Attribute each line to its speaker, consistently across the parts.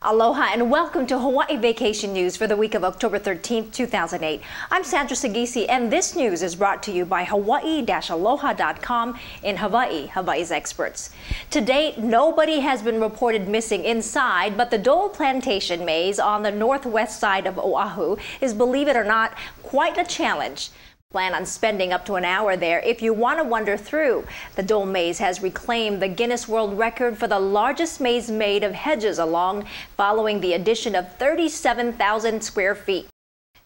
Speaker 1: Aloha and welcome to Hawaii Vacation News for the week of October 13th, 2008. I'm Sandra Sagisi, and this news is brought to you by Hawaii-Aloha.com in Hawaii, Hawaii's experts. To date, nobody has been reported missing inside, but the Dole Plantation maze on the northwest side of Oahu is, believe it or not, quite a challenge. Plan on spending up to an hour there if you want to wander through. The Dole Maze has reclaimed the Guinness World Record for the largest maze made of hedges along, following the addition of 37,000 square feet.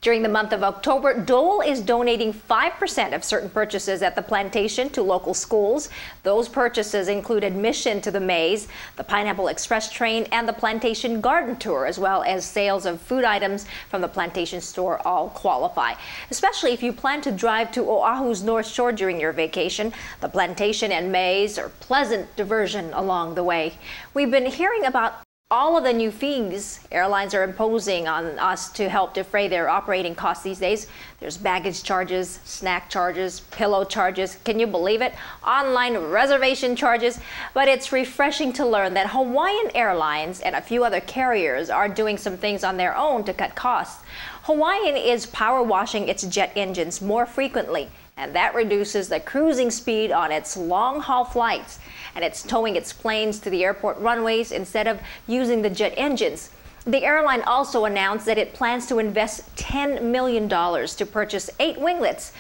Speaker 1: During the month of October, Dole is donating 5% of certain purchases at the plantation to local schools. Those purchases include admission to the maze, the Pineapple Express train, and the plantation garden tour, as well as sales of food items from the plantation store all qualify. Especially if you plan to drive to Oahu's North Shore during your vacation, the plantation and maze are pleasant diversion along the way. We've been hearing about all of the new fees airlines are imposing on us to help defray their operating costs these days. There's baggage charges, snack charges, pillow charges, can you believe it? Online reservation charges. But it's refreshing to learn that Hawaiian Airlines and a few other carriers are doing some things on their own to cut costs. Hawaiian is power washing its jet engines more frequently, and that reduces the cruising speed on its long-haul flights. And it's towing its planes to the airport runways instead of using the jet engines. The airline also announced that it plans to invest $10 million to purchase 8 winglets,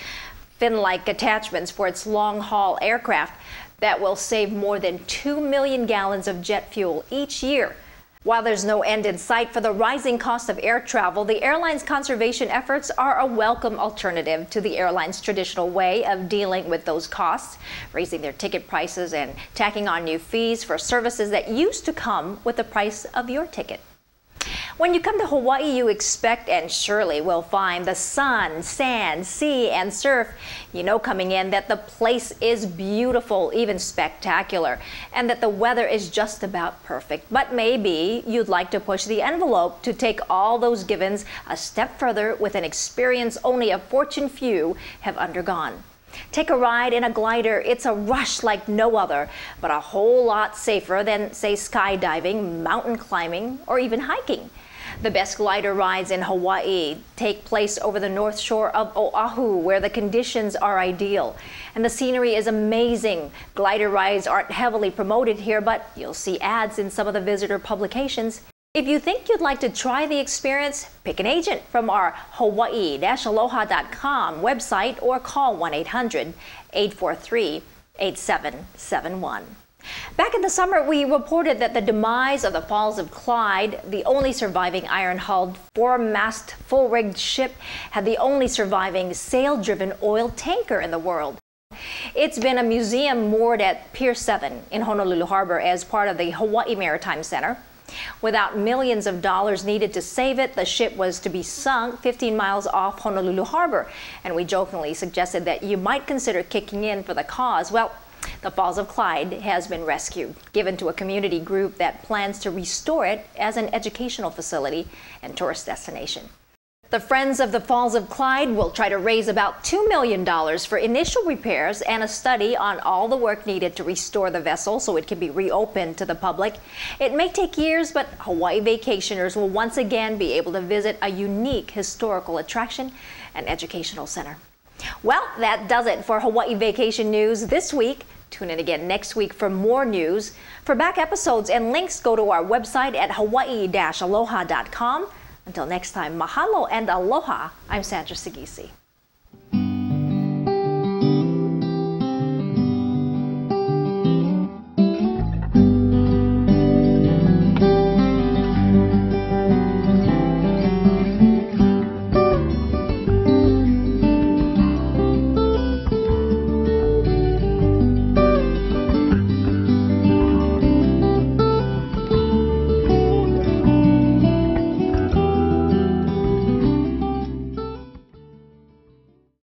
Speaker 1: fin-like attachments for its long-haul aircraft that will save more than 2 million gallons of jet fuel each year. While there's no end in sight for the rising cost of air travel, the airline's conservation efforts are a welcome alternative to the airline's traditional way of dealing with those costs, raising their ticket prices and tacking on new fees for services that used to come with the price of your ticket. When you come to Hawaii, you expect and surely will find the sun, sand, sea, and surf. You know coming in that the place is beautiful, even spectacular, and that the weather is just about perfect. But maybe you'd like to push the envelope to take all those givens a step further with an experience only a fortunate few have undergone. Take a ride in a glider. It's a rush like no other, but a whole lot safer than, say, skydiving, mountain climbing, or even hiking. The best glider rides in Hawaii take place over the north shore of Oahu, where the conditions are ideal. And the scenery is amazing. Glider rides aren't heavily promoted here, but you'll see ads in some of the visitor publications. If you think you'd like to try the experience, pick an agent from our Hawaii-Aloha.com website or call 1-800-843-8771. Back in the summer, we reported that the demise of the Falls of Clyde, the only surviving iron-hulled, 4-mast, full-rigged ship, had the only surviving sail-driven oil tanker in the world. It's been a museum moored at Pier 7 in Honolulu Harbor as part of the Hawaii Maritime Center. Without millions of dollars needed to save it, the ship was to be sunk 15 miles off Honolulu Harbor, and we jokingly suggested that you might consider kicking in for the cause. Well, the Falls of Clyde has been rescued, given to a community group that plans to restore it as an educational facility and tourist destination. The Friends of the Falls of Clyde will try to raise about $2 million for initial repairs and a study on all the work needed to restore the vessel so it can be reopened to the public. It may take years, but Hawaii vacationers will once again be able to visit a unique historical attraction and educational center. Well, that does it for Hawaii Vacation News this week. Tune in again next week for more news. For back episodes and links, go to our website at Hawaii-Aloha.com. Until next time, mahalo and aloha. I'm Sandra Sagisi.